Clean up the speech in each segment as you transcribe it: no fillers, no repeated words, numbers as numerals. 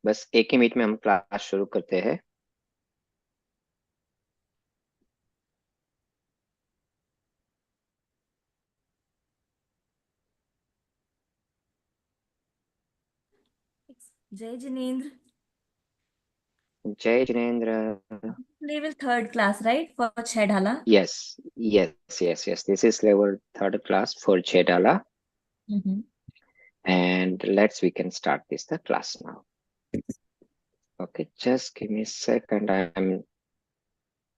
बस एक ही मिनट में हम क्लास शुरू करते हैं। जय जिनेन्द्र. जय Jinendra. Level third class, right? For Chhahdhala. Yes, yes. This is level third class for Chhah, Mm-hmm. and we can start the class now. Okay, just give me a second. I'm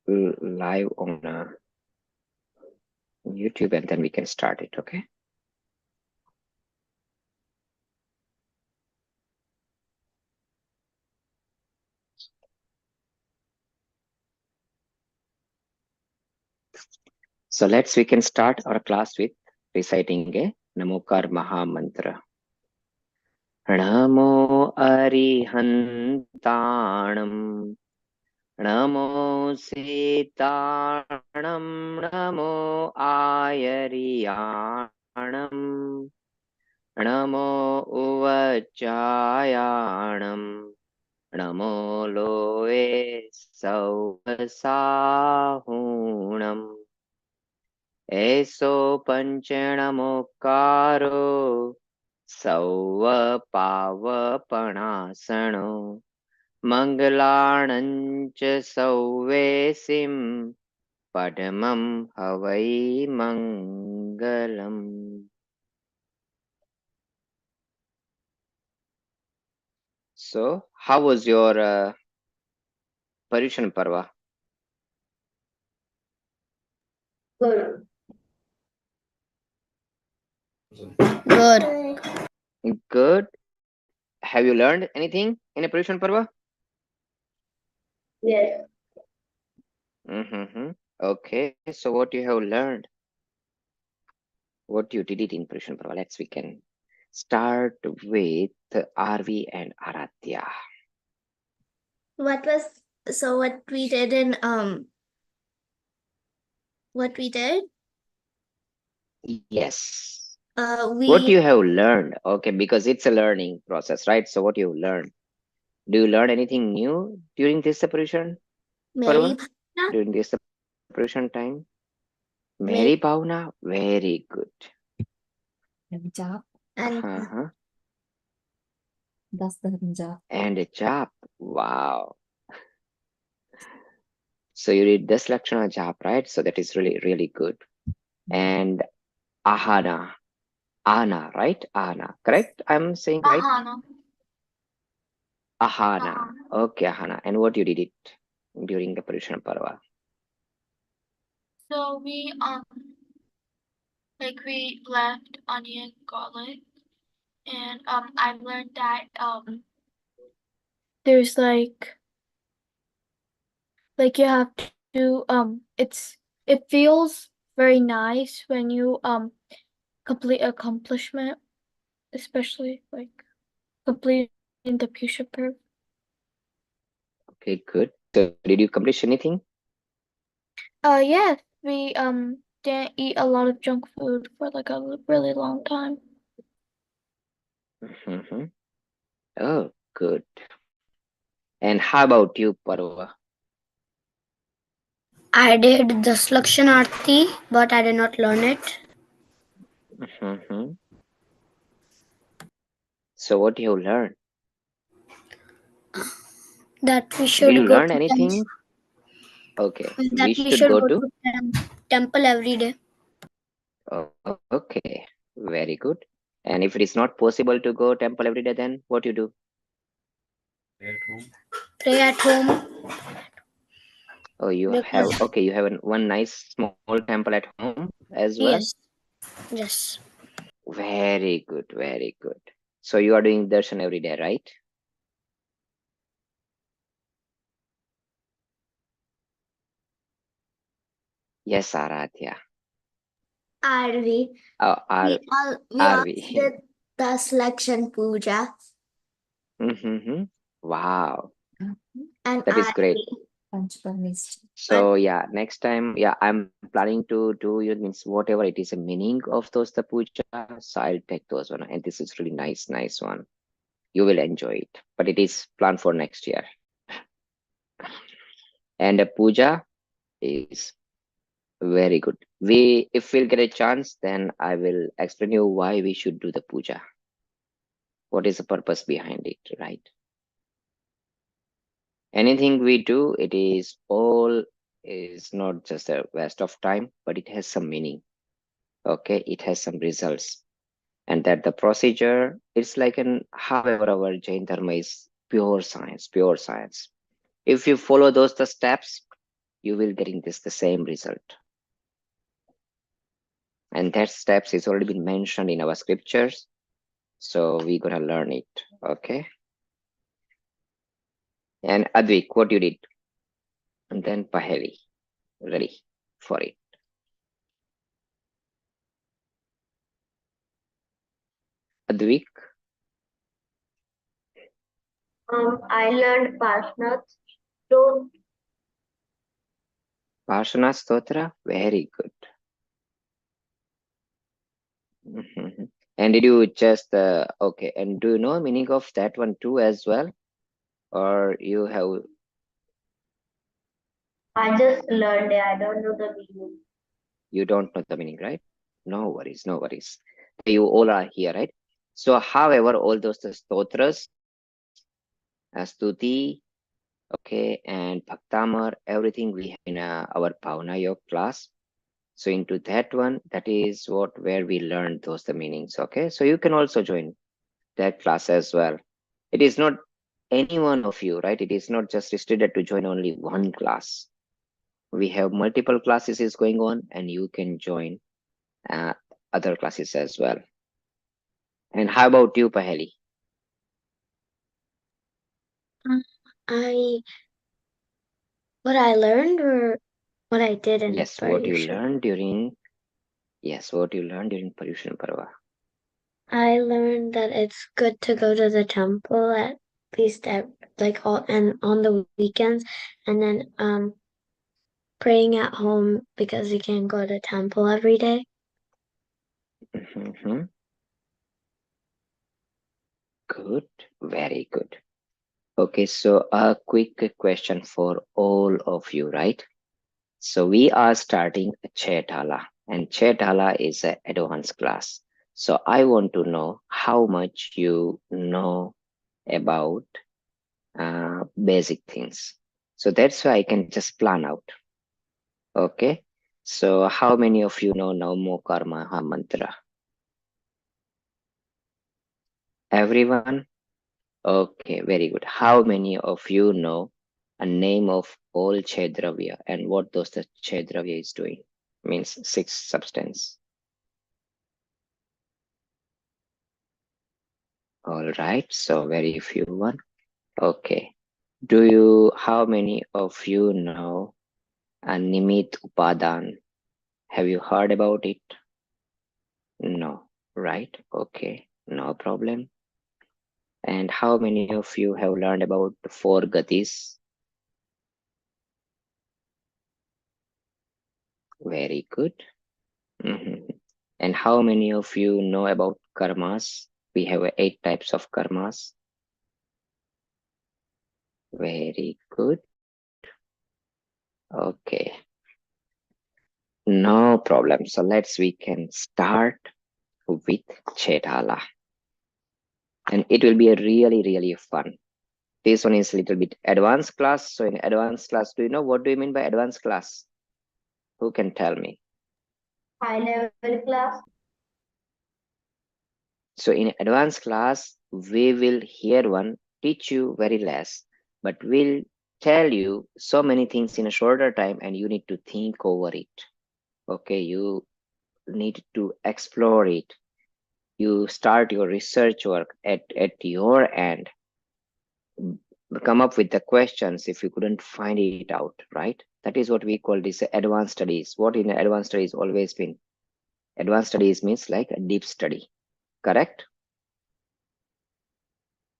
live on YouTube, and then we can start it. Okay. So we can start our class with reciting a Namokar Maha Mantra. Namo Arihantanam. Namo Sitanam. Namo Ayariyanam. Namo Uvachayanam. Namo Loe Sauvasahunam. Eso Panchanamokaro Sauvapavapanasano. Mangalananch Sauvesim Padamam Havai Mangalam. So, how was your Paryushan Parva? Good. Good. Good. Have you learned anything in a Paryushan Parva? Yes. Okay. So, what you have learned? What you did it in Paryushan Parva? We can start with RV and Aradhya. What we did in what we did? Yes. We What you have learned? Okay, because it's a learning process, right? So, what you learned? Do you learn anything new during this separation? Mary During this separation time? Mary Bhavna, very good. And Jap. Uh-huh. That's the Jap. And a Jap, wow. So you read this Lakshana Jap, right? So that is really, really good. And Ahana, Ahana, right? Ahana, correct? I'm saying right? Ahana. Okay, Ahana. And what you did it during the Paryushan Parva? So we we left onion, garlic, and I've learned that there's like you have to it feels very nice when you complete accomplishment, especially like completing the Pusha Proof. Okay, good. So did you accomplish anything? Yes, we didn't eat a lot of junk food for like a really long time. Oh, good. And how about you, Parva? I did the Lakshanarthi, but I did not learn it. So what you learned? That we should Did you go learn to anything? Okay, that we should go to temple every day. Oh, okay, very good. And if it is not possible to go temple every day, then what you do? Pray at home. Oh, you have one nice small temple at home as well. Yes. Very good, very good. So you are doing darshan every day, right? Yes, Aradhya. Arvi. Oh, we all did the selection puja. Wow. And that is great. So yeah, next time, I'm planning to do means whatever it is a meaning of those the puja. So I'll take those one, and this is really nice one. You will enjoy it, but it is planned for next year. And a puja is very good. If we'll get a chance, then I will explain you why we should do the puja. What is the purpose behind it, right? Anything we do, it is not just a waste of time, but it has some meaning. Okay, it has some results, and that the procedure, it's like an however our Jain Dharma is pure science, pure science. If you follow the steps, you will getting the same result. And that steps is already been mentioned in our scriptures, so we're gonna learn it. Okay. And Advik, what you did? And then Paheli, ready for it. Advik, I learned Parsnath. So Parshana Stotra, very good. Mhm. And did you just okay? And do you know meaning of that one too as well, or you have? I just learned it. I don't know the meaning. You don't know the meaning, right? No worries, no worries. You all are here, right? So, however, all those the stotras, stuti, okay, and bhaktamar, everything we have in our Bhavana Yoga class. So into that one, that is where we learn the meanings. Okay, so you can also join that class as well. It is not any one of you, right? It is not just restricted to join only one class. We have multiple classes is going on, and you can join other classes as well. And how about you, Paheli? I what I learned or what I did in Yes, what you Paryushan. learned during Paryushan Parva. I learned that it's good to go to the temple at least at like all and on the weekends, and then praying at home because you can't go to temple every day. Mhm. Good, very good. Okay, so a quick question for all of you, right? So we are starting a CHAH-Dhala, and CHAH-Dhala is an advanced class. So I want to know how much you know about basic things. So that's why I can just plan out. Okay. So how many of you know Namo Karma mantra? Everyone? Okay, very good. How many of you know a name of all Chedravya and what those the Chedravya is doing? Means six substance. All right, so very few one. Okay. How many of you know a Nimit Upadan? Have you heard about it? No, right? Okay, no problem. And how many of you have learned about the four gatis? Very good. Mhm. And how many of you know about karmas? We have 8 types of karmas. Very good. Okay. No problem. So we can start with CHAH-Dhala. And it will be a really fun. This one is a little bit advanced class. So in advanced class, do you know what do you mean by advanced class? Who can tell me? High level class. So in advanced class, we will hear one, teach you very less, but we'll tell you so many things in a shorter time and you need to think over it. Okay, you need to explore it. You start your research work at your end, come up with the questions if you couldn't find it out, right? That is what we call this advanced studies. What in advanced studies always been? Advanced studies means like a deep study, correct?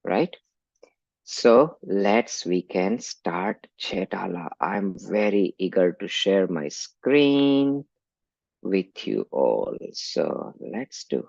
Right? So we can start CHAH-Dhala. I'm very eager to share my screen with you all. So let's do.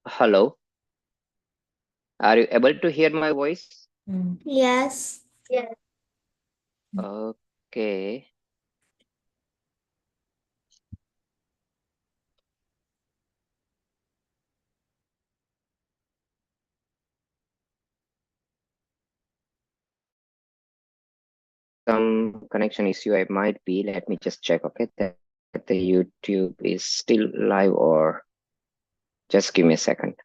Hello. Are you able to hear my voice? Yes. Yes. Okay. Some connection issue I might be. Let me just check, okay, that the YouTube is still live, or just give me a second.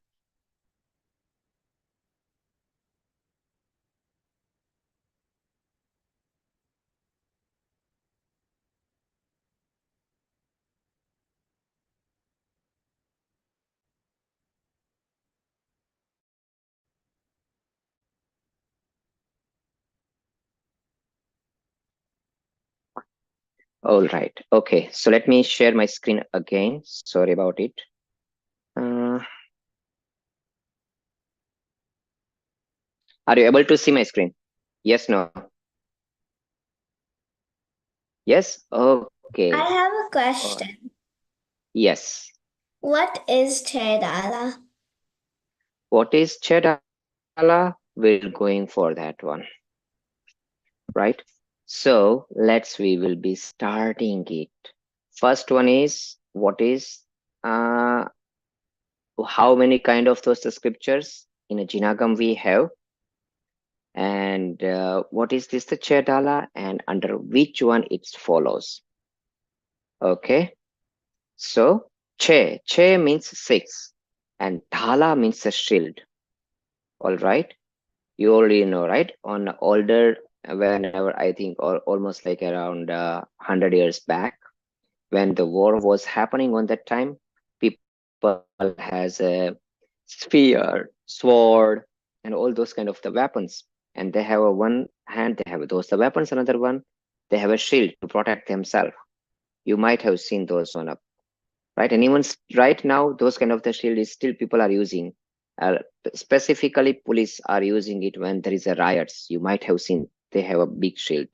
All right. Okay. So let me share my screen again. Sorry about it. Are you able to see my screen? Yes, no? Yes? Okay. I have a All right. question. Yes. What is Chhahdhala? What is Chhah? We're going for that one, right? So we will be starting it. First one is, what is, how many kind of those scriptures in a Jinagam we have, and what is this the Chhah, and under which one it follows. Okay, so che means 6, and Dhala means a shield. All right, you already know, right? On older, whenever I think, or almost like around 100 years back, when the war was happening on that time, people has a spear, sword, and all those kind of the weapons, and they have a one hand they have those the weapons, another one they have a shield to protect themselves. You might have seen those on a, right? And even right now, those kind of the shield is still people are using. uh, Specifically police are using it when there is a riots. You might have seen they have a big shield,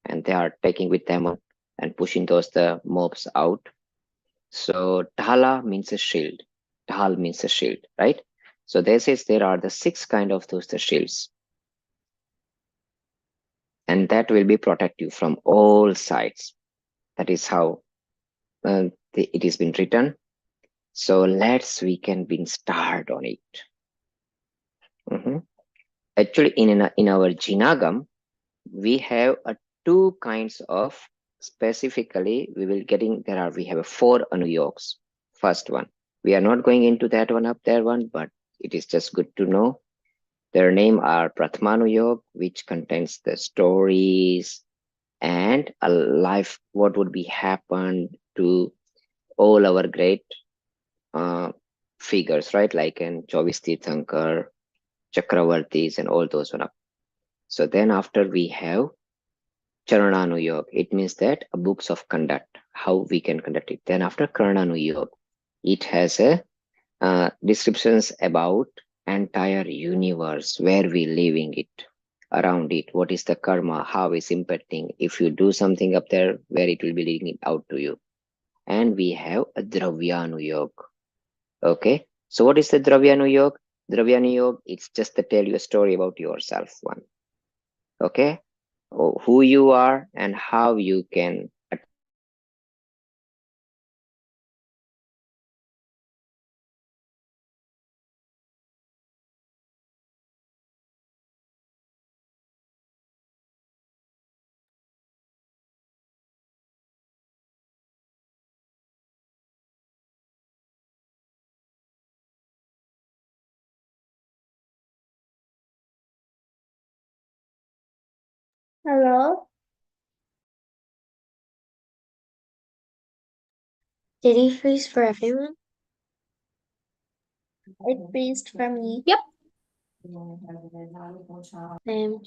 and they are taking with them on and pushing those the mobs out. So Dhala means a shield. Dhal means a shield, right? So this is there are the 6 kind of those the shields, and that will be protect you from all sides. That is how it has been written. So we can be start on it. Mhm. Actually, in our Jinagam, we have a 2 kinds of, specifically we will getting there are we have a 4 anuyogs. First one, we are not going into that one up there one, but it is just good to know. Their name are Pratmanuyog, which contains the stories and a life, what would be happened to all our great uh, figures, right? Like in Chovis Tirthankar, Chakravartis, and all those one up. So then after we have Charananuyog, it means that a books of conduct, how we can conduct it. Then after Karananuyog, it has a descriptions about entire universe, where we living it, around it, what is the karma, how is impacting, if you do something up there, where it will be leading it out to you. And we have a Dravyanuyog. Okay, so what is the Dravyanuyog? Dravyanuyog, it's just to tell you a story about yourself one. Okay, who you are and how you can attain that particular thing. Hello? Did he freeze for everyone? It freezed for me. Yep. Same.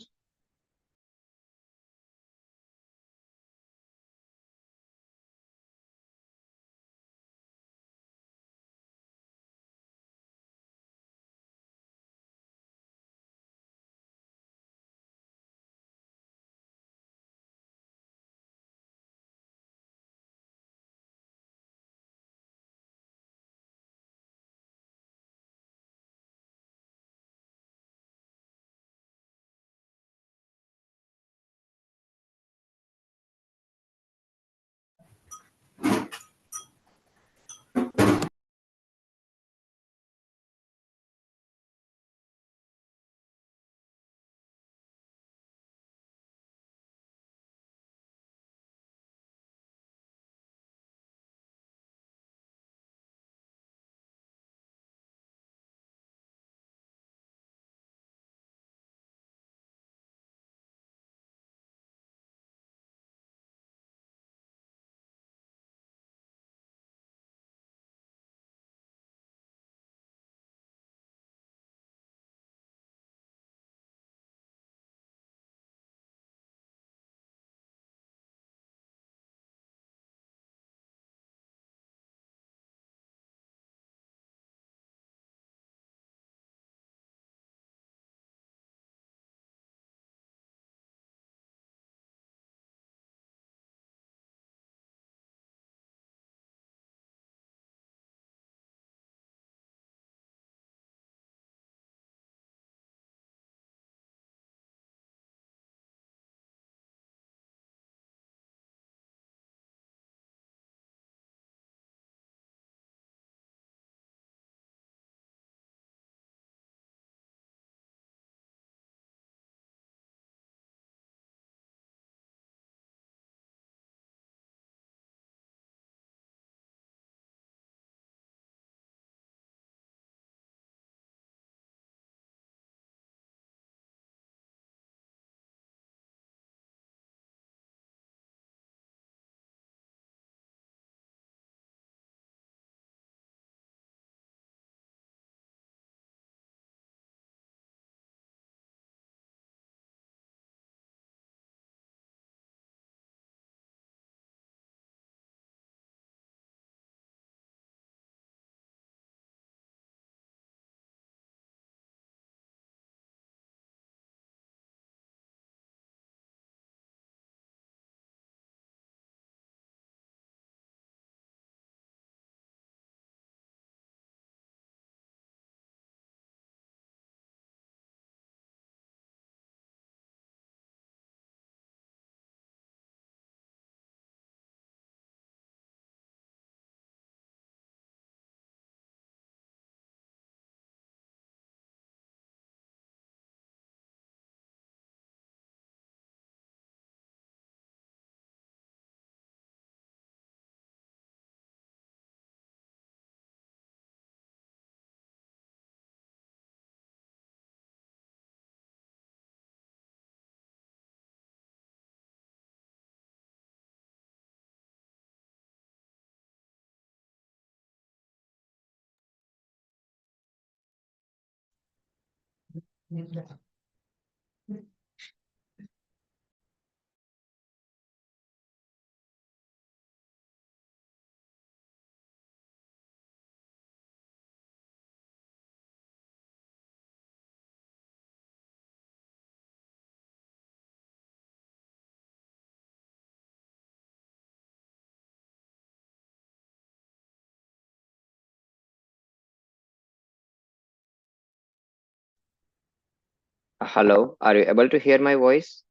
Hello, are you able to hear my voice?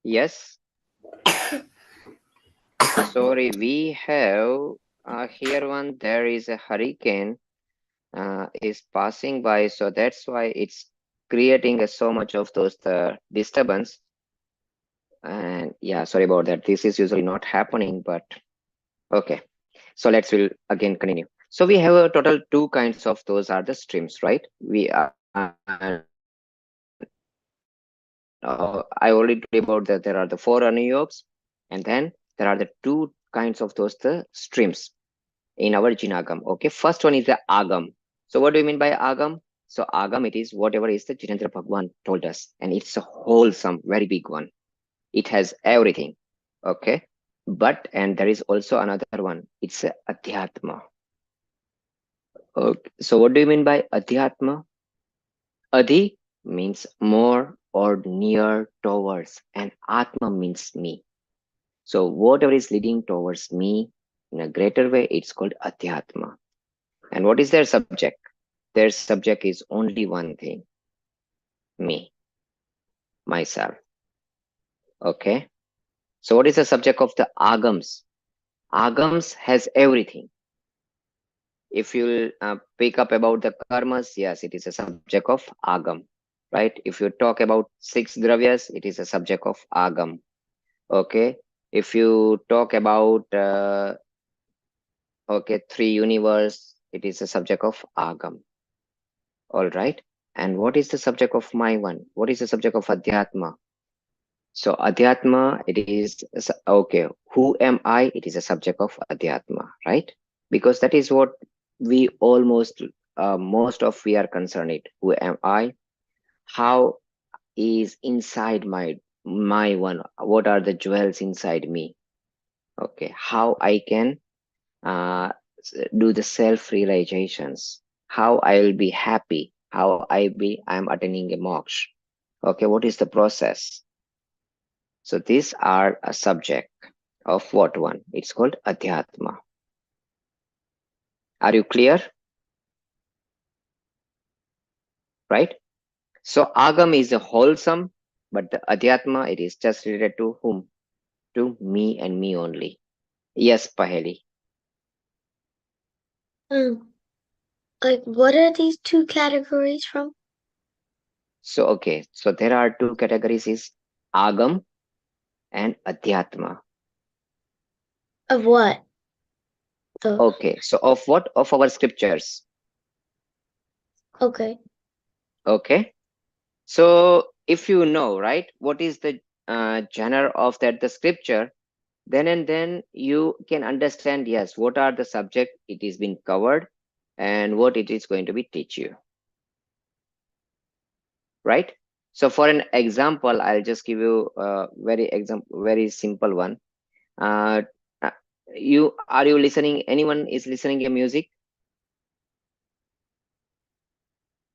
Yes. Sorry, we have here one. There is a hurricane is passing by, so that's why it's creating so much of those disturbance. And yeah, sorry about that. This is usually not happening, but okay. So will again continue. So we have a total two kinds of those are the streams, right? We I already told you about that there are the four anuyobes, and then there are the two kinds of those the streams in our jinagam. Okay, first one is the agam. So what do you mean by agam? So agam, it is whatever is the Jinendra Bhagwan told us, and it's a wholesome, very big one. It has everything. Okay, but and there is also another one. It's a adhyatma. Okay, so what do you mean by adhyatma? Adhi means more or near towards, and atma means me. So whatever is leading towards me in a greater way, it's called adhyatma. And what is their subject? Their subject is only one thing, me, myself. Okay. So what is the subject of the agams? Agams has everything. If you pick up about the karmas, yes, it is a subject of agam, right? If you talk about six dravyas, it is a subject of agam. Okay. If you talk about okay, three universe, it is a subject of agam. All right. And what is the subject of my one? What is the subject of adhyatma? So adhyatma, it is okay. Who am I? It is a subject of adhyatma, right? Because that is what we almost most of we are concerned it. Who am I? How is inside my one? What are the jewels inside me? Okay, how I can uh, do the self realizations? How I will be happy? How I'm attaining a moksha? Okay, what is the process? So these are a subject of what one? It's called Adhyatma. Are you clear? Right? So Agam is a wholesome, but the Adhyatma, it is just related to whom? To me and me only. Yes, Paheli. Like, what are these two categories from? So okay, so there are two categories is Agam and Adhyatma. Of what? Okay, so of what? Of our scriptures. Okay. Okay. So if you know, right, what is the genre of that the scripture, then and then you can understand, yes, what are the subject it is being covered and what it is going to be teach you, right? So for an example, I'll just give you a very simple one. uh, uh, you are you listening, anyone is listening to music?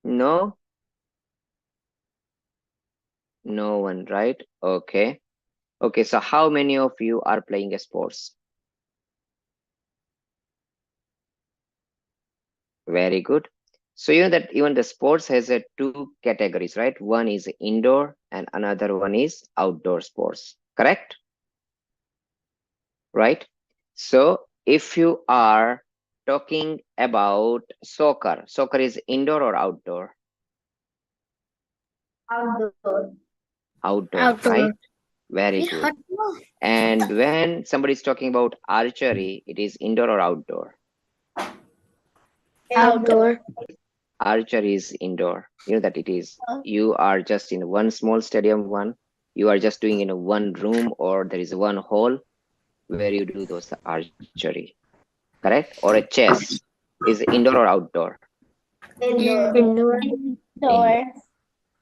No, no one, right? Okay. Okay, so how many of you are playing a sports? Very good. So you know that even the sports has a two categories, right? One is indoor and another one is outdoor sports, correct? Right? So if you are talking about soccer is indoor or outdoor? Outdoor. Outdoor, Outdoor. right? Very good. And when somebody is talking about archery, it is indoor or outdoor? Outdoor. Archery is indoor. You know that it is, you are just in one small stadium, you are just doing in a one room, or there is one hall where you do those archery, correct? Or a chess is indoor or outdoor? Indoor. Indoor.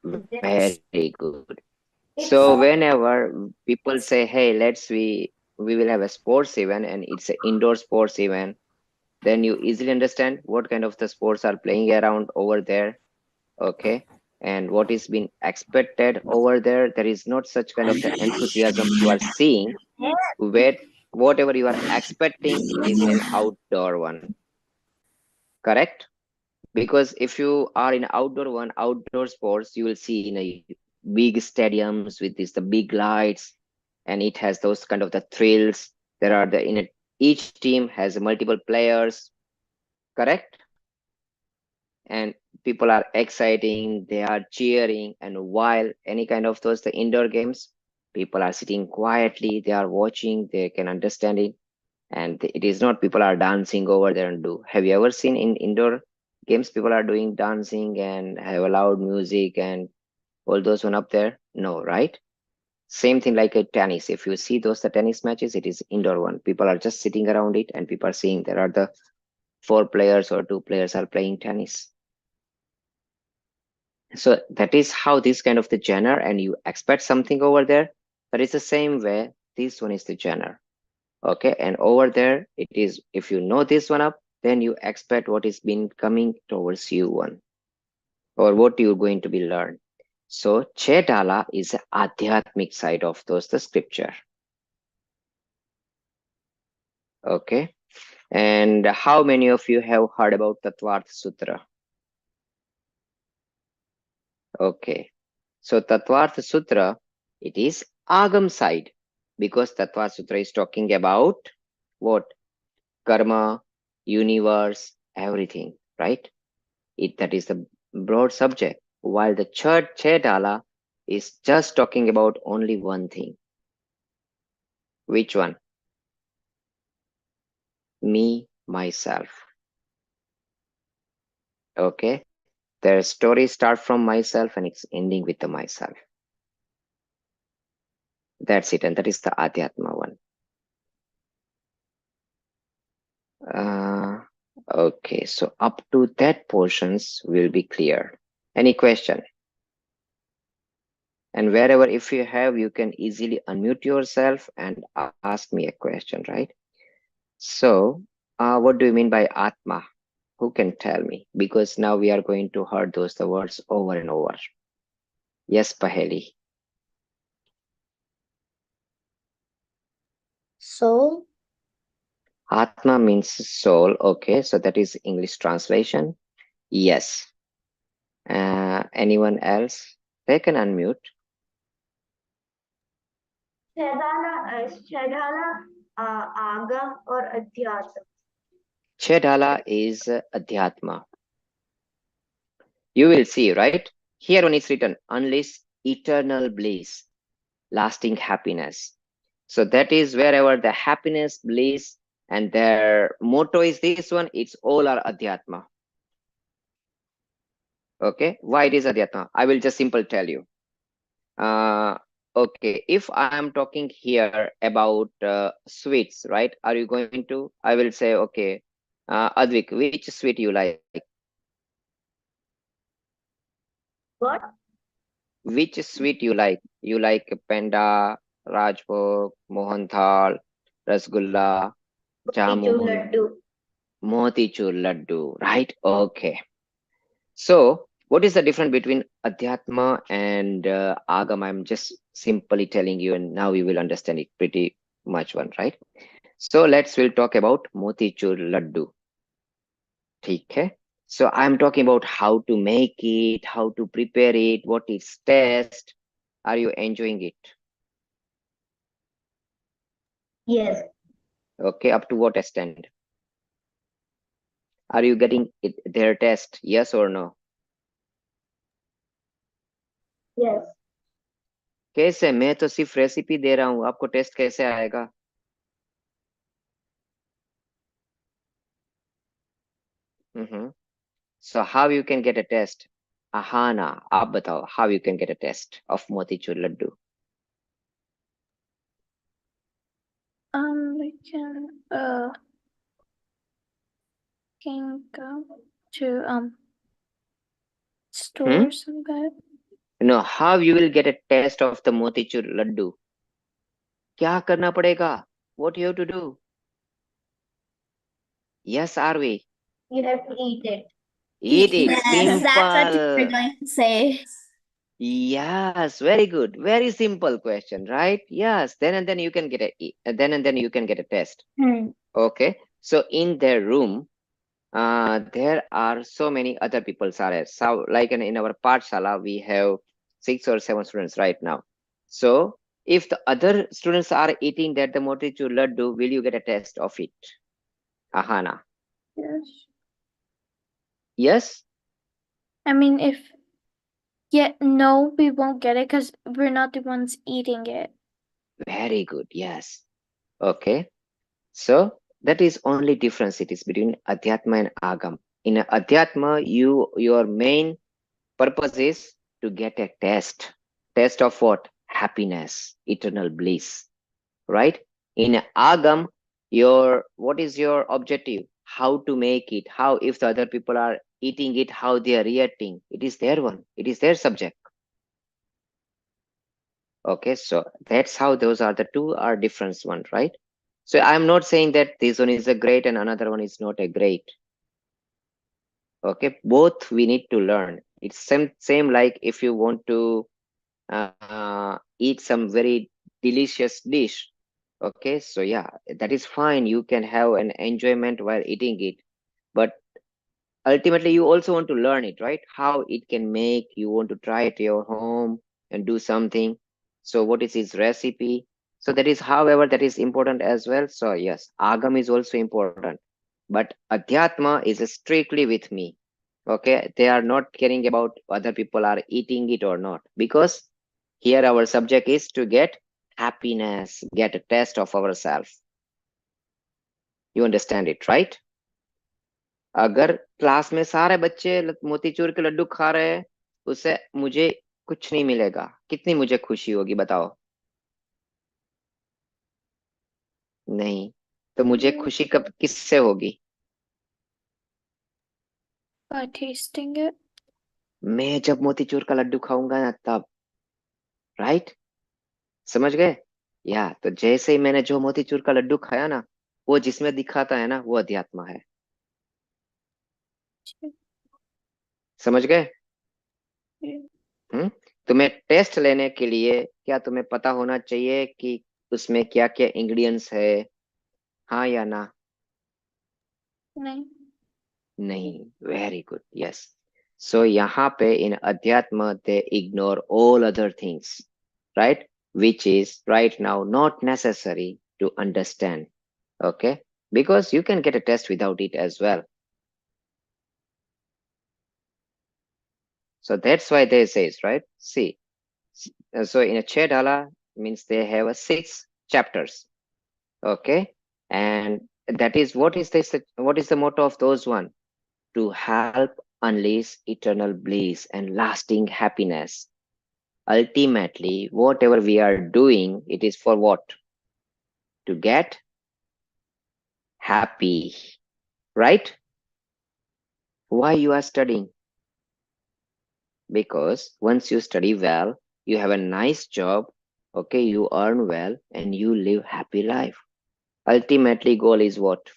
Very good. So whenever people say, "Hey, we will have a sports event and it's an indoor sports event," then you easily understand what kind of the sports are playing around over there. Okay, and what is being expected over there. There is not such kind of the enthusiasm you are seeing. Where whatever you are expecting, it is in an outdoor one. Correct? Because if you are in outdoor one, outdoor sports, you will see in a big stadiums with this the big lights, and it has those kind of the thrills. There are the in it, each team has multiple players. Correct? And people are exciting, they are cheering, and while any kind of those the indoor games, people are sitting quietly, they are watching, they can understand it, and it is not people are dancing over there and do. Have you ever seen in indoor games people are doing dancing and have a loud music and all those one up there? No, right? Same thing like a tennis. If you see those the tennis matches, it is indoor one. People are just sitting around it and people are seeing there are the four players or two players are playing tennis. So that is how this kind of the genre, and you expect something over there. That is the same way this one is the genre. Okay, and over there it is, if you know this one up, then you expect what is been coming towards you one, or what you're going to be learned. So Chetala is the adhyatmic side of those the scripture. Okay, and how many of you have heard about Tattvarth Sutra? Okay, so Tattvarth Sutra, it is Agam side, because Tattvarth Sutra is talking about what? Karma, universe, everything, right? That is the broad subject, while the Chetala is just talking about only one thing. Which one? Me, myself. Okay, their story start from myself and it's ending with the myself. That's it, and that is the Adhyatma one. Okay, so up to that portions will be clear. Any question? And wherever, if you have, you can easily unmute yourself and ask me a question, right? So, what do you mean by Atma? Who can tell me? Because now we are going to hear those the words over and over. Yes, Paheli. Soul. Atma means soul. Okay, so that is English translation. Yes. Anyone else? They can unmute. Chhahdhala, Agam or Adhyatma. Chhadhala is Adhyatma. You will see, right? Here on is written, unless eternal bliss, lasting happiness. So that is wherever the happiness, bliss, and their motto is this one, it's all are Adhyatma. Okay, why it is Adhyatma? I will just simple tell you. Okay, if I am talking here about sweets, right? Are you going to? I will say, okay, Advik, which sweet you like? What? Which sweet you like? You like Penda, Rajbhog, Mohanthal, Rasgulla, Jamun, Laddu. Motichur Laddu, right? Okay. So, what is the difference between Adhyatma and Agam? I'm just simply telling you, and now you will understand it pretty much one, right? So, we'll talk about Motichur Laddu. ठीक है? So, I'm talking about how to make it, how to prepare it, what is taste. Are you enjoying it? Yes. Okay, up to what extent? Are you getting it, their test? Yes or no? Yes. कैसे? मैं तो सिर्फ recipe दे रहा हूँ, आपको test कैसे आएगा? So how you can get a test? Ahana, आप बताओ, how you can get a test of motichur laddu? We can go to store some kind. No, how you will get a taste of the motichur laddu? क्या करना पड़ेगा? What you have to do? Yes, are we? You have to eat it. Eat it. Yes, that's what we were Simple. going to say. Yes, very good. Very simple question, right? Yes. Then and then you can get you can get a test. Okay. So in their room, there are so many other people are so like in our PATHSHALA we have 6 or 7 students right now. So if the other students are eating that the motichur laddu, will you get a test of it? Ahana. Yes. Yes. I mean, no, we won't get it because we're not the ones eating it. Very good. Yes. Okay. So that is only difference it is between Adhyatma and Agam. In Adhyatma, your main purpose is to get a test. Test of what? Happiness, eternal bliss. Right? In Agam, what is your objective? How to make it? How if the other people are eating it, how they are reacting? It is their one. It is their subject. Okay, so that's how those are the two are different one, right? So I'm not saying that this one is a great and another one is not a great. Okay, both we need to learn. It's same like if you want to eat some very delicious dish. Okay, so yeah, that is fine. You can have an enjoyment while eating it, but ultimately you also want to learn it, right? How it can make, you want to try it at your home and do something. So what is his recipe? So that is, however, that is important as well. So yes, Agam is also important, but Adhyatma is strictly with me. Okay, they are not caring about whether people are eating it or not, because here our subject is to get happiness, get a test of ourselves. You understand it, right? अगर class में सारे बच्चे मोतीचूर के लड्डू खा रहे हैं, उससे मुझे कुछ नहीं मिलेगा, कितनी मुझे खुशी होगी बताओ? नहीं, तो मुझे खुशी कब किससे होगी? By tasting it. मैं जब मोतीचूर का लड्डू खाऊंगा ना तब, राइट? समझ गए? या तो जैसे ही मैंने जो मोतीचूर का लड्डू खाया ना, वो जिसमें दिखाता है ना, वो अध्यात्म है। समझ गए? तुम्हें टेस्ट लेने के लिए क्या तुम्हें पता होना चाहिए कि उसमें क्या क्या इंग्रेडिएंट्स है? हाँ या ना? नहीं. नहीं. Very good. यस. सो यहाँ पे इन अध्यात्म दे ignore all other things, right, which is right now not necessary to understand. Okay, because you can get a test without it as well. So that's why they says, right, see, so in a Chhahdhala means they have a 6 chapters. Okay, and that is what is this, what is the motto of those one? To help unleash eternal bliss and lasting happiness. Ultimately, whatever we are doing, it is for what? To get happy, right? Why you are studying? Because once you study well, you have a nice job, okay, you earn well, and you live happy life. Ultimately, goal is what?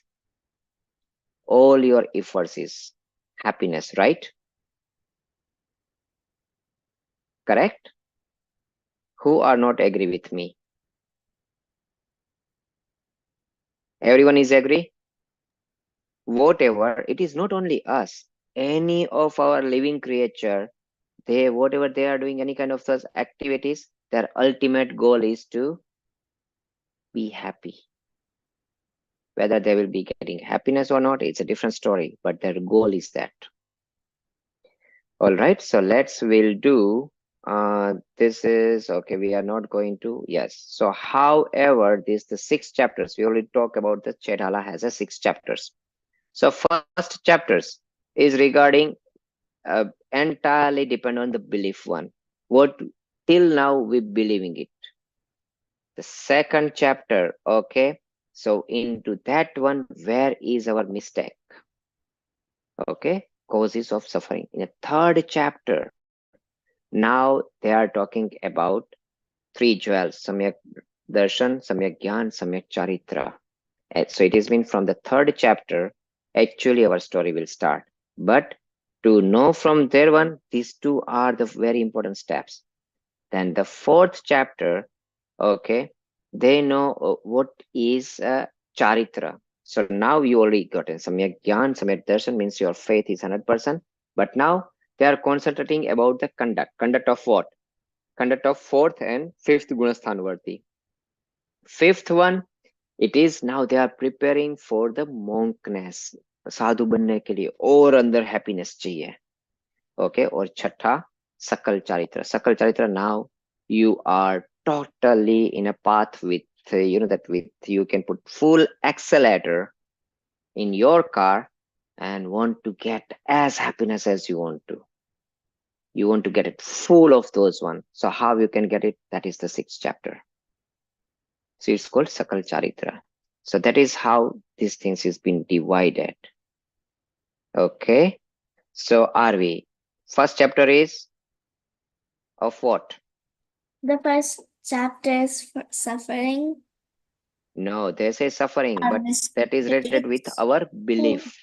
All your efforts is happiness, right? Correct? Who are not agree with me? Everyone is agree? Whatever, it is not only us, any of our living creature, they whatever they are doing, any kind of such activities, their ultimate goal is to be happy. Whether they will be getting happiness or not, it's a different story, but their goal is that. All right, so we'll do this is okay, we are not going to, yes. So however, the 6 chapters we already talked about, the Chhahdhala has a 6 chapters. So first chapters is regarding entirely depend on the belief one, what till now we believing it. The second chapter, okay, so into that one, where is our mistake? Okay, causes of suffering. In the third chapter, now they are talking about three jewels, Samyak Darshan, Samyak Gyan, Samyak Charitra. So it has been from the third chapter, actually our story will start. But to know from there one, these two are the very important steps. Then the fourth chapter, okay, they know what is Charitra. So now you already gotten Samyak Gyan, Samyak Darshan means your faith is 100%. But now they are concentrating about the conduct. Conduct of what? Conduct of fourth and fifth Gunasthan Varti. Fifth one, it is now they are preparing for the monkness. साधु बनने के लिए और अंदर happiness चाहिए. Okay, or छठा सकल चारित्र. सकल चारित्र, now you are totally in a path with that with you can put full accelerator in your car and want to get as happiness as you want to. You want to get it full of those one. So how you can get it? That is the sixth chapter. So it's called Sakal Charitra. So that is how these things is been divided. Okay. So are we? First chapter is of what? The first chapter is for suffering. No, they say suffering, Our but that is related with mistakes. our belief.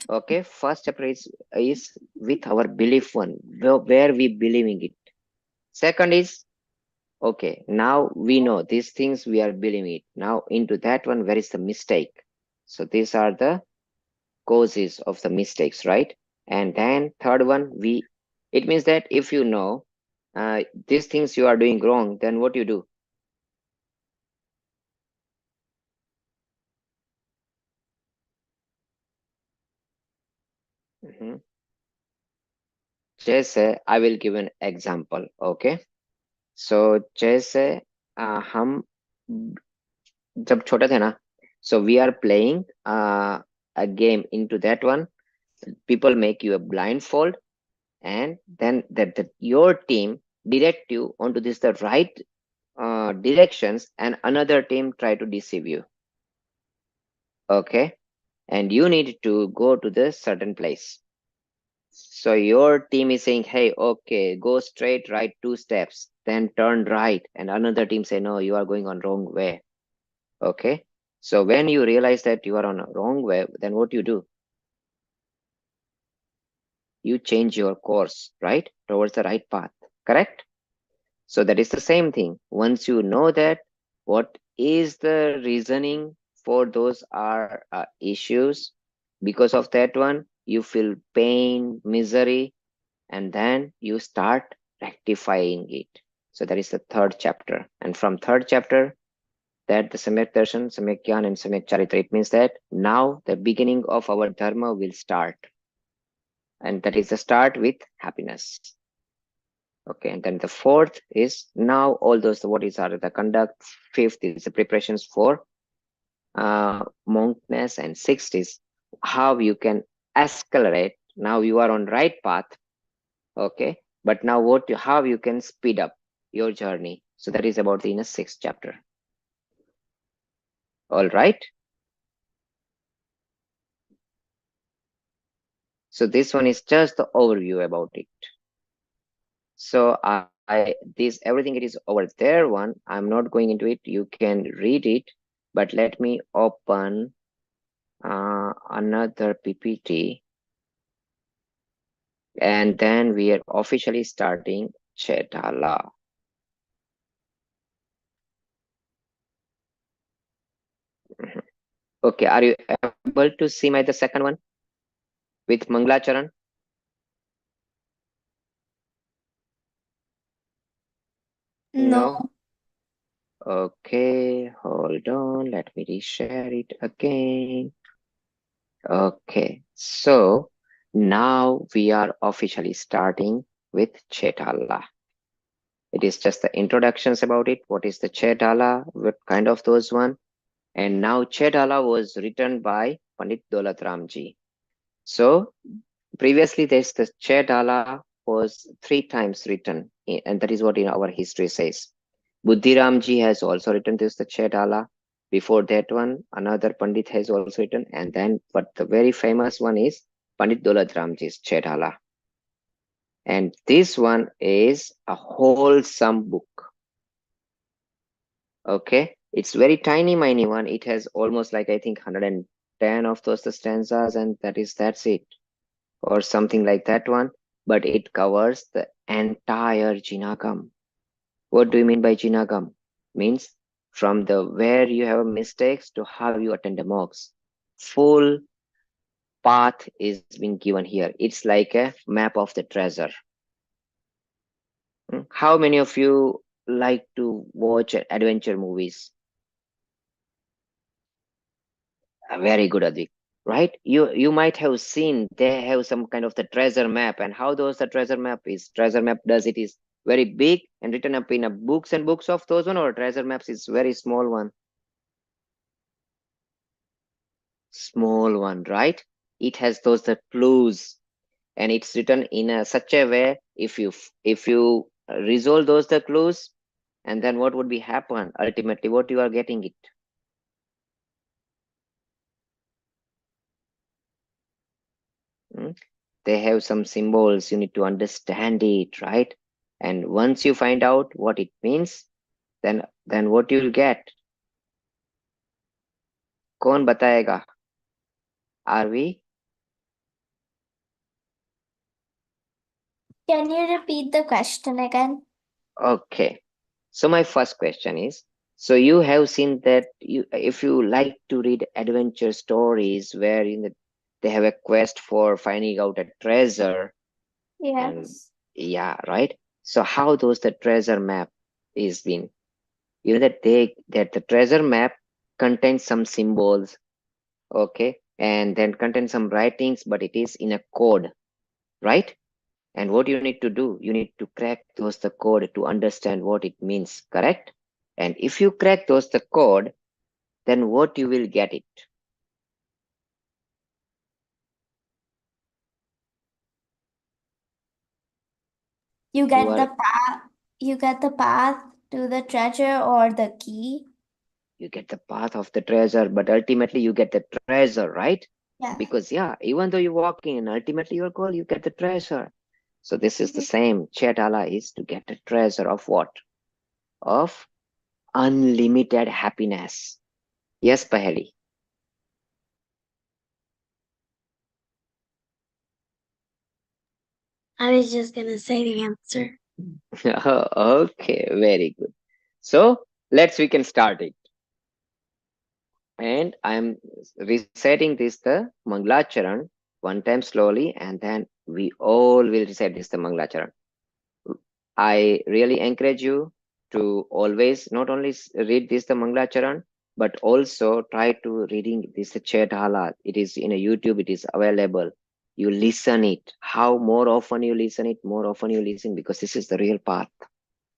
Okay. First chapter is with our belief one, where we believing it. Second is, okay, now we know these things we are believing it. Now into that one, where is the mistake? So these are the causes of the mistakes, right? And then third one, it means that if you know these things you are doing wrong, then what you do? जैसे I will give an example, okay? So जैसे हम जब छोटे थे ना, so we are playing a game. Into that one, people make you a blindfold, and then that your team direct you onto this the right directions, and another team try to deceive you. Okay, and you need to go to this certain place. So your team is saying, hey, okay, go straight right 2 steps, then turn right, and another team say, no, you are going on wrong way. Okay, so when you realize that you are on a wrong way, then what you do? You change your course, right, towards the right path, correct? So that is the same thing. Once you know that what is the reasoning for those are issues, because of that one, you feel pain, misery, and then you start rectifying it. So that is the third chapter. And from third chapter, that the Samyak Darshan, Samyak Gyan, and Samyak Charitra, it means that now the beginning of our dharma will start. And that is the start with happiness. Okay, and then the fourth is now all those what is are the conduct. Fifth is the preparations for monkness, and sixth is how you can accelerate. Now you are on right path. Okay, but now how you can speed up your journey. So that is about the sixth chapter. All right. So this one is just the overview about it. So this everything it is over there one. I'm not going into it. You can read it, but let me open another PPT, and then we are officially starting Chhahdhala. Okay, are you able to see the second one with Manglacharan? No. Okay, hold on. Let me reshare it again. Okay, so now we are officially starting with Chhahdhala. It is just the introductions about it. What is the Chhahdhala? What kind of those one? And now Chhahdhala was written by Pandit Daulatramji. So previously this the Chhahdhala was 3 times written, and that is what in our history says. Buddhiramji has also written this the Chhahdhala. Before that one, another Pandit has also written, and then but the very famous one is Pandit Daulatramji's Chhahdhala. And this one is a wholesome book. Okay, it's very tiny, miny one. It has almost like I think 110 of those stanzas, and that's it, or something like that one. But it covers the entire Jinagam. What do you mean by Jinagam? Means from the where you have mistakes to how you attend the mocks. Full path is being given here. It's like a map of the treasure. How many of you like to watch adventure movies? Very good, Adik. Right? You might have seen they have some kind of the treasure map, and how those the treasure map is. Treasure map does it is very big and written up in a books and books of those one, or treasure maps is very small one. Small one, right? It has those the clues, and it's written in a such a way if you resolve those the clues, and then what would be happen ultimately? What you are getting it. They have some symbols, you need to understand it, right? And once you find out what it means, then what you will get. कौन बताएगा? Are we? Can you repeat the question again? Okay. So my first question is, so you have seen that if you like to read adventure stories where they have a quest for finding out a treasure, and Yes. yeah, right? So how the treasure map is been, that the treasure map contains some symbols, okay, and then contains some writings, but it is in a code, right? And what you need to do, you need to crack the code to understand what it means, correct? And if you crack the code, then what you will get it. You get are- the path. You get the path to the treasure or the key. You get the path of the treasure, but ultimately you get the treasure, right? Yeah. Because yeah, even though you walk in, ultimately your goal, you get the treasure. So this is the same. Chhahdhala is to get the treasure of what? Of unlimited happiness. Yes, Paheli. I was just gonna say the answer. Okay, very good. So we can start it. And I'm reciting this the Mangalacharan one time slowly, and then we all will recite this the Mangalacharan. I really encourage you to always not only read this the Mangalacharan, but also try to reading this Chhahdhala. It is in a YouTube, it is available. You listen it. How more often you listen it, more often you listen, because this is the real path.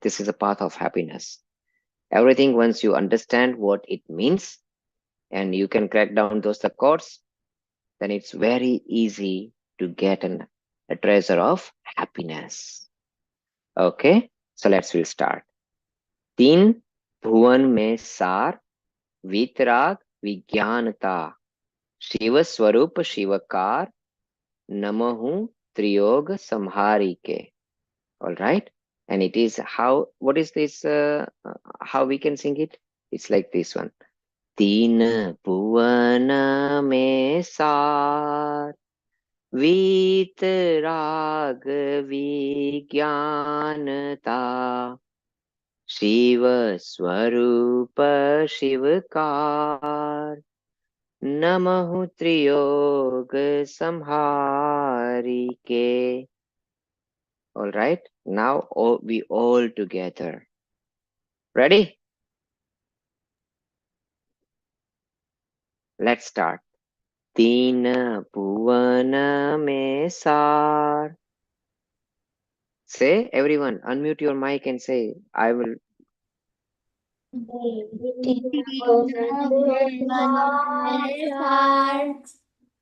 This is a path of happiness. Everything, once you understand what it means and you can crack down those the chords, then it's very easy to get a treasure of happiness. Okay, so we'll start. तीन भुवन में सार वीतराग विज्ञानता शिव स्वरूप शिवकार नमहु त्रियोग संहारी के. All right, and it is how, what is this, how we can sing it? It's like this one. तीन भुवन में सार वीतराग विज्ञानता शिव स्वरूप शिवकार नमः त्रियोग संहारी के. All right, now we all together. Ready? Let's start. तीन भुवन में सार. Say, everyone, unmute your mic and say, I will.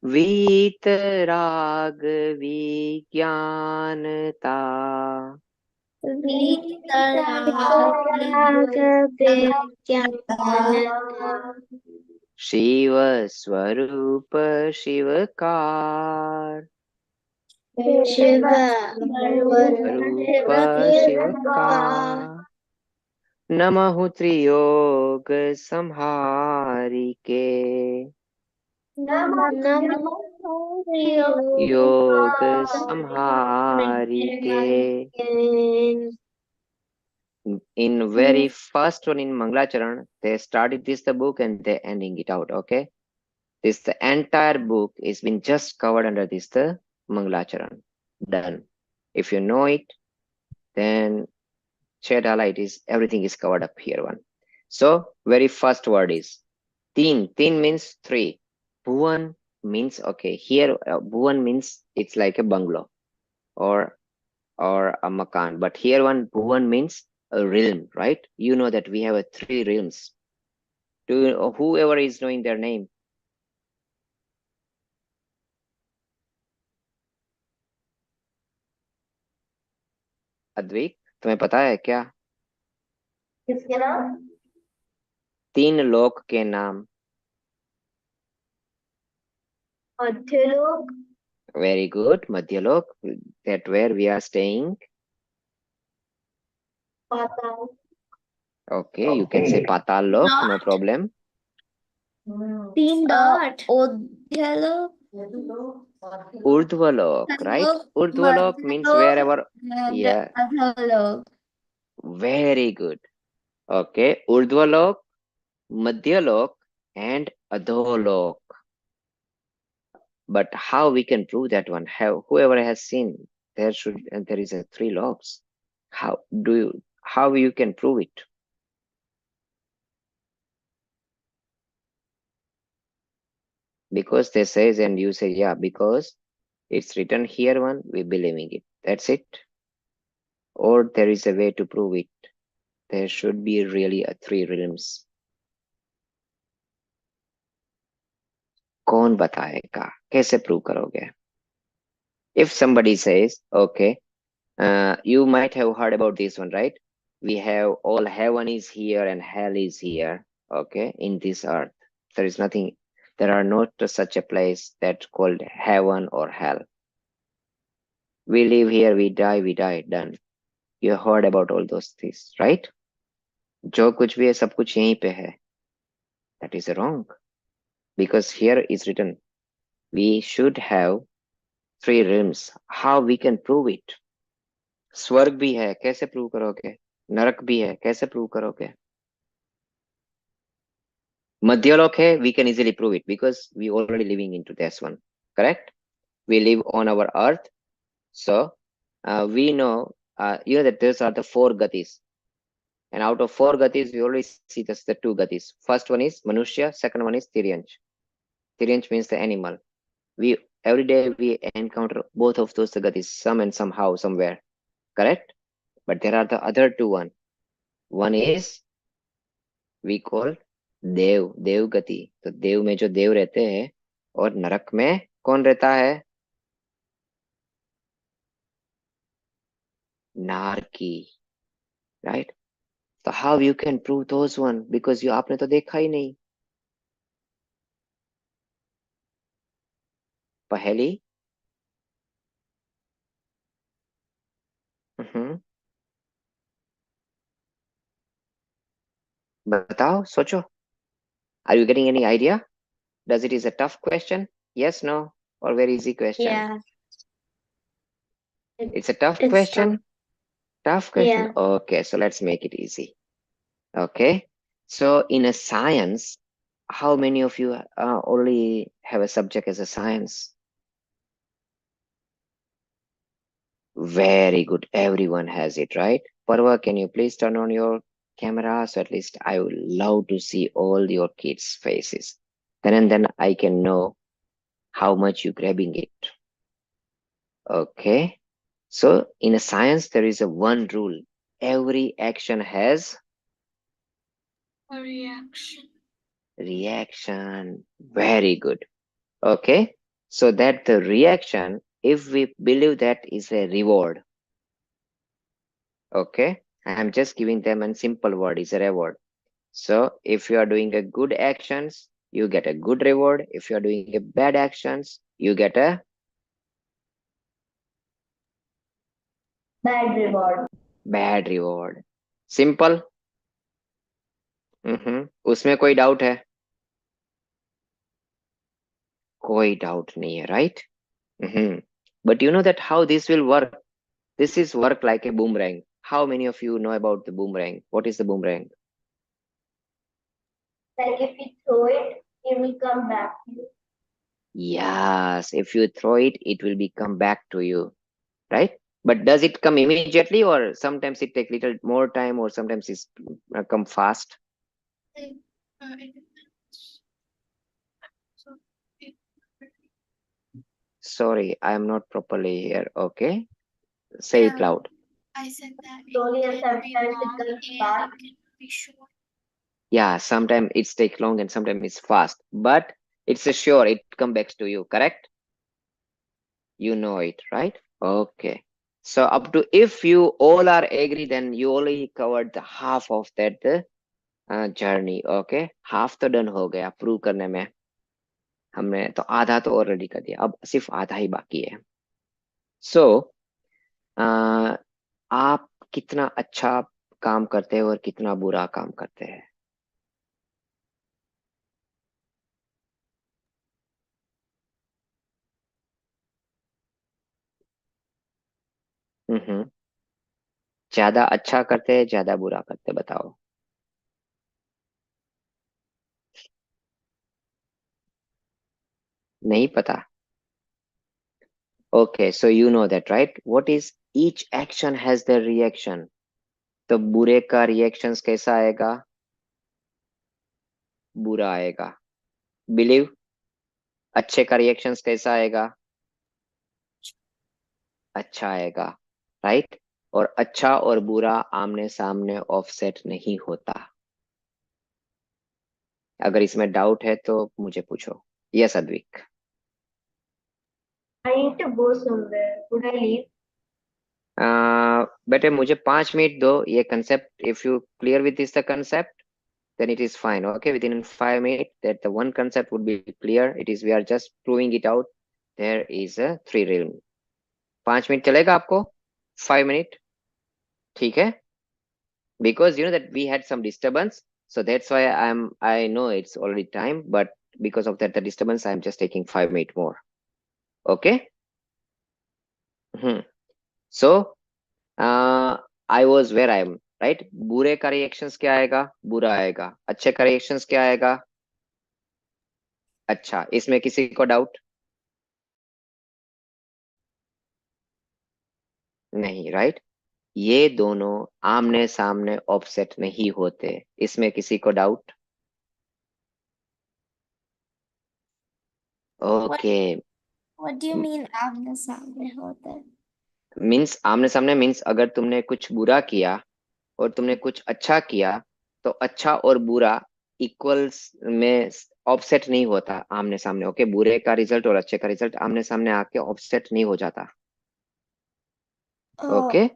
वीतराग विज्ञानता शिव स्वरूप शिवकार Shiva. रूप शिवकार नमः त्रियोग संहारी के योग संहारी के. In very first one in Mangalacharan, they started this the book and they ending it out. Okay, this the entire book is been just covered under this the Mangalacharan. Done. If you know it, then CHAhdhala, it is everything is covered up here one. So very first word is teen. Teen means three. Bhuvan means okay. Here Bhuvan means it's like a bungalow or a makan. But here one Bhuvan means a realm, right? You know that we have a three realms. Do you, whoever is knowing their name? Advik तुम्हें पता है क्या किसके नाम? तीन लोक के नाम? Madhyalok, Very good. Madhyalok, that where we are staying. Patal. Okay, you can say Patal Lok, no problem. तीन dot Urdhvalok, right? Urdhvalok means wherever. Yeah, very good. Okay, Urdhvalok, Madhyalok, and Adholok. But how we can prove that one? Whoever has seen, there is a three loks. How you can prove it? Because they says and you say yeah, because it's written here one, we believing it. That's it. Or there is a way to prove it. There should be really a three realms. कौन बताएगा? कैसे prove करोगे? If somebody says, okay, you might have heard about this one, right? We have all heaven is here and hell is here, okay, in this earth. There is nothing, there are not such a place that's called heaven or hell. We live here, we die, done. You heard about all those things, right? जो कुछ भी है सब कुछ यहीं पे है. That is wrong. Because here is written, we should have three realms. How we can prove it? स्वर्ग भी है, कैसे प्रूव करोगे? नरक भी है, कैसे प्रूव करोगे? मध्यलोक है, we can easily prove it because we already living into this one, correct? We live on our earth, so we know that these are the four gatis, and out of four gatis we already see just the two gatis. First one is manushya, second one is tiryansh. Tiryansh means the animal. We every day we encounter both of those gatis, some and somehow somewhere, correct? But there are the other two one. One is we call देव गति. तो देव में जो देव रहते हैं और नरक में कौन रहता है? नारकी, right? So how you can prove those one? Because you आपने तो देखा ही नहीं. पहली बताओ, सोचो. Are you getting any idea? Does it is a tough question? Yes, no, or very easy question? Yeah. It's a tough It's question. Tough question. Yeah. Okay, so let's make it easy. Okay, so in a science, how many of you only have a subject as a science? Very good. Everyone has it, right? Parva, can you please turn on your camera? So at least I would love to see all your kids' faces. Then I can know how much you grabbing it. Okay. So in a science, there is a one rule. Every action has A reaction. reaction. Very good. Okay. So that the reaction, if we believe that is a reward. Okay. I'm just giving them a simple word is a reward. So if you are doing a good actions, you get a good reward. If you are doing a bad actions, you get a Bad reward. bad reward. Simple. उसमें कोई doubt है? कोई doubt नहीं है, right? But you know that how this will work? This is work like a boomerang. How many of you know about the boomerang? What is the boomerang? Like if you throw it, it will come back to you. Yes, if you throw it, it will be come back to you, right? But does it come immediately, or sometimes it take little more time, or sometimes it's come fast? It depends. So it, Sorry, I am not properly here. Okay, say it yeah, loud. I said that it Slowly and can be sometimes it long comes and fast. it can be short. Yeah, sometimes it's take long and sometimes it's fast, but it's a sure it come back to you, correct? You know it, right? Okay. So up to, if you all are agree, then you already covered the half of that journey. Okay, half तो done हो गया prove करने में, हमने तो आधा तो already कर दिया, अब सिर्फ आधा ही बाकी है. सो आप कितना अच्छा काम करते हैं और कितना बुरा काम करते हैं? हम्म ज्यादा अच्छा करते हैं, ज्यादा बुरा करते, बताओ. नहीं पता? Okay, so you know that, right? What is each action has the reaction. तो बुरे का रिएक्शंस कैसा आएगा? बुरा आएगा. बिलीव. अच्छे का रिएक्शंस कैसा आएगा? अच्छा आएगा, राइट? और अच्छा और बुरा आमने सामने ऑफसेट नहीं होता. अगर इसमें डाउट है तो मुझे पूछो. Yes Advik. I need to go somewhere. Could I leave? बेटे मुझे 5 मिनट दो. ये concept, if you clear with this the concept, then it is fine. Okay, within 5 minutes that the one concept would be clear. It is, we are just proving it out. There is a 3 realm. 5 minute चलेगा आपको? 5 minute, ठीक है? Because you know that we had some disturbance, so that's why I know it's already time, but because of that the disturbance, I'm just taking 5 minutes more. Okay. So I was where I am, right? बुरे का reactions क्या आएगा? बुरा आएगा. अच्छे का reactions क्या आएगा? अच्छा. इसमें किसी को डाउट नहीं, राइट? ये दोनों आमने सामने ऑफसेट नहीं होते. इसमें किसी को doubt? Okay. What do you mean आमने सामने होता है? मीन्स आमने सामने मीन्स अगर तुमने कुछ बुरा किया और तुमने कुछ अच्छा किया, तो अच्छा और बुरा इक्वल्स में ऑफसेट नहीं होता आमने सामने. ओके, बुरे का रिजल्ट और अच्छे का रिजल्ट आमने सामने आके ऑफसेट नहीं हो जाता. Oh, okay,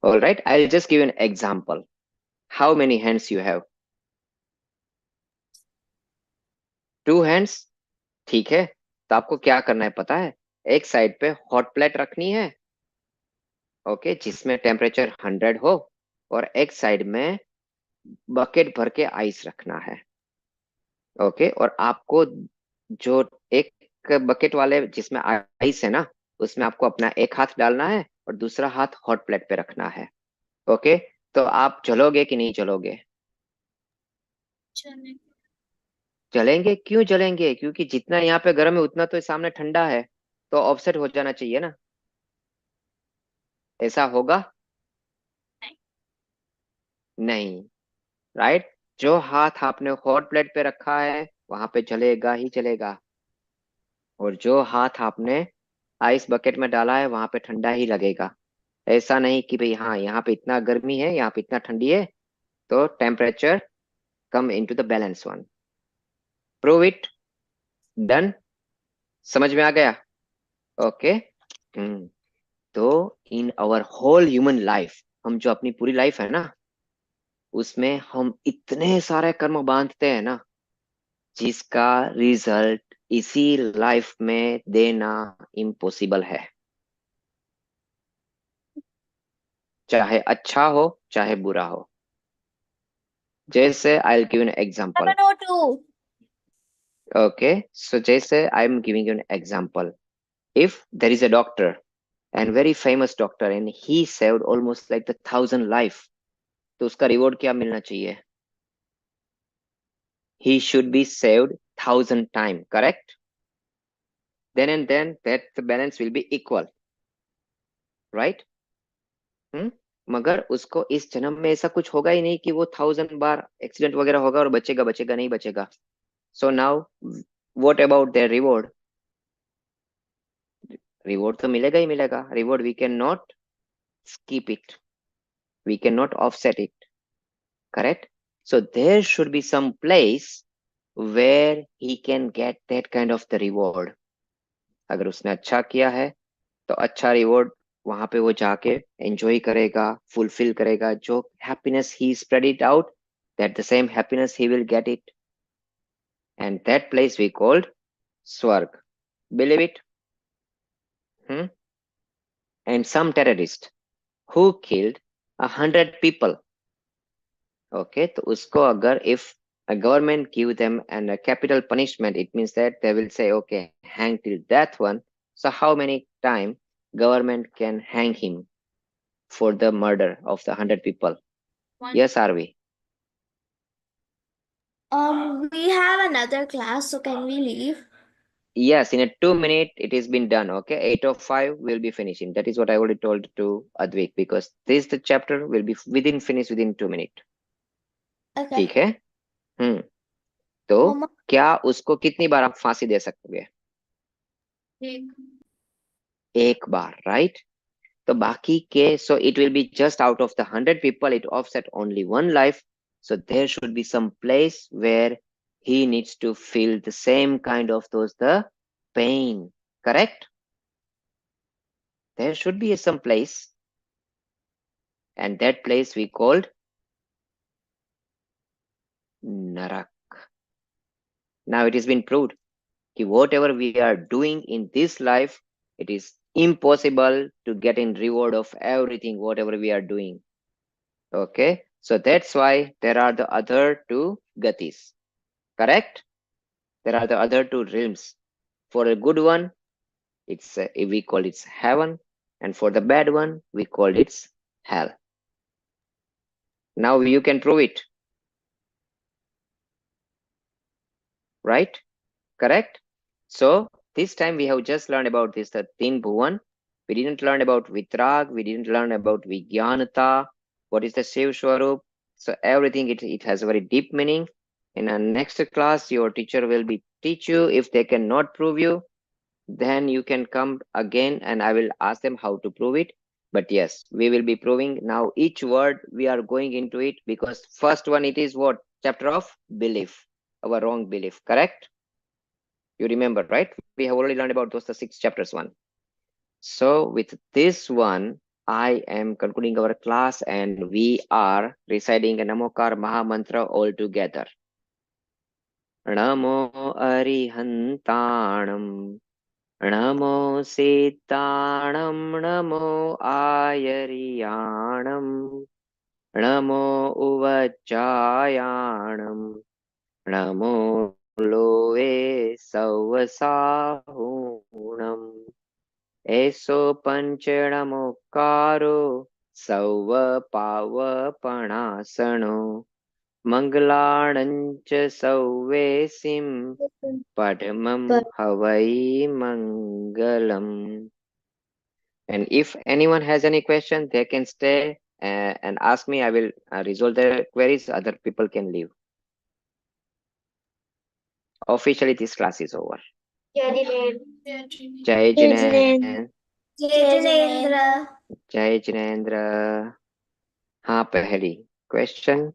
all right. I will just give an example. How many hands you have? 2 hands, ठीक है? तो आपको क्या करना है पता है? एक साइड पे हॉट प्लेट रखनी है, ओके, जिसमें टेम्परेचर 100 हो, और एक साइड में बकेट भर के आइस रखना है. ओके, और आपको जो एक बकेट वाले जिसमें आइस है ना, उसमें आपको अपना एक हाथ डालना है और दूसरा हाथ हॉट प्लेट पे रखना है. ओके, तो आप जलोगे कि नहीं जलोगे? चलेगा. जलेंगे. क्यों जलेंगे? क्योंकि जितना यहाँ पे गर्म है उतना तो सामने ठंडा है, तो ऑफसेट हो जाना चाहिए ना. ऐसा होगा? नहीं, राइट? जो हाथ आपने हॉट प्लेट पे रखा है वहां पे जलेगा ही जलेगा, और जो हाथ आपने आइस बकेट में डाला है वहां पे ठंडा ही लगेगा. ऐसा नहीं कि भाई हाँ यहाँ पे इतना गर्मी है, यहाँ पे इतना ठंडी है, तो टेम्परेचर कम into the balance one. Prove it. Done. समझ में आ गया? ओके. तो in our whole human life, हम जो अपनी पूरी लाइफ है ना, उसमें हम इतने सारे कर्म बांधते हैं ना, जिसका रिजल्ट इसी लाइफ में देना इम्पॉसिबल है, चाहे अच्छा हो चाहे बुरा हो. जैसे I will give an example. 702. Okay, so जैसे I am giving you an example. If there is a doctor and very famous doctor and he saved almost like the 1,000 life, तो उसका reward क्या मिलना चाहिए? He should be saved 1,000 time, correct? Then and then that the balance will be equal, right? मगर उसको इस जन्म में ऐसा कुछ होगा ही नहीं कि वो 1,000 बार एक्सीडेंट वगैरह होगा और बचेगा बचेगा नहीं बचेगा. So now, what about their reward? Reward तो मिलेगा ही मिलेगा. Reward we cannot skip it. We cannot offset it. Correct? So there should be some place where he can get that kind of the reward. अगर उसने अच्छा किया है तो अच्छा रिवॉर्ड वहां पे वो जाके एंजॉय करेगा, फुलफिल करेगा. जो happiness he spread it out, that the same happiness he will get it, and that place we called swarg. Believe it? And some terrorist who killed 100 people. Okay, तो उसको अगर if a government give them and a capital punishment, it means that they will say, okay, hang till death one. So how many time government can hang him for the murder of the 100 people? Yes, are we? We have another class, so can we leave? Yes, in a 2 minute it has been done. Okay, 8:05 will be finishing. That is what I already told to Advik, because this the chapter will be finished within 2 minutes. Okay. ठीक है. तो Mama, क्या उसको कितनी बार आप फांसी दे सकोगे? एक बार, right? तो बाकी के, so it will be just out of the 100 people, it offset only one life. So there should be some place where he needs to feel the same kind of the pain, correct? There should be some place, and that place we called Narak. Now it has been proved that whatever we are doing in this life, it is impossible to get in reward of everything, whatever we are doing. Okay, so that's why there are the other two gatis, correct? There are the other two realms. For a good one, it's we call it heaven, and for the bad one, we call it hell. Now you can prove it, right? Correct? So this time we have just learned about this, the Tin Bhuvan. We didn't learn about Vitrag, we didn't learn about Vijnanata, what is the Shiv Swarup. So everything, it has a very deep meaning. In our next class, your teacher will be teach you. If they cannot prove you, then you can come again and I will ask them how to prove it. But yes, we will be proving now each word we are going into it, because first one, it is what? Chapter of belief, our wrong belief, correct? You remember, right? We have already learned about those the 6 chapters one. So with this one, I am concluding our class and we are reciting a Namokar Maha Mantra all together. Namo Arihantanam, Namo Sitanam, Namo Ayariyanam, Namo Uvajayanam, Namo Loe Savasahunam. Eso Panchanamukkaro Sauva Pavapanasano Mangaladancha Sauvesim Padmam Havai Mangalam. And if anyone has any question, they can stay and ask me. I will resolve their queries. Other people can leave. Officially, this class is over. Jai Jinesh. Jinendra. जय जिनेन्द्र. हाँ, पहली question.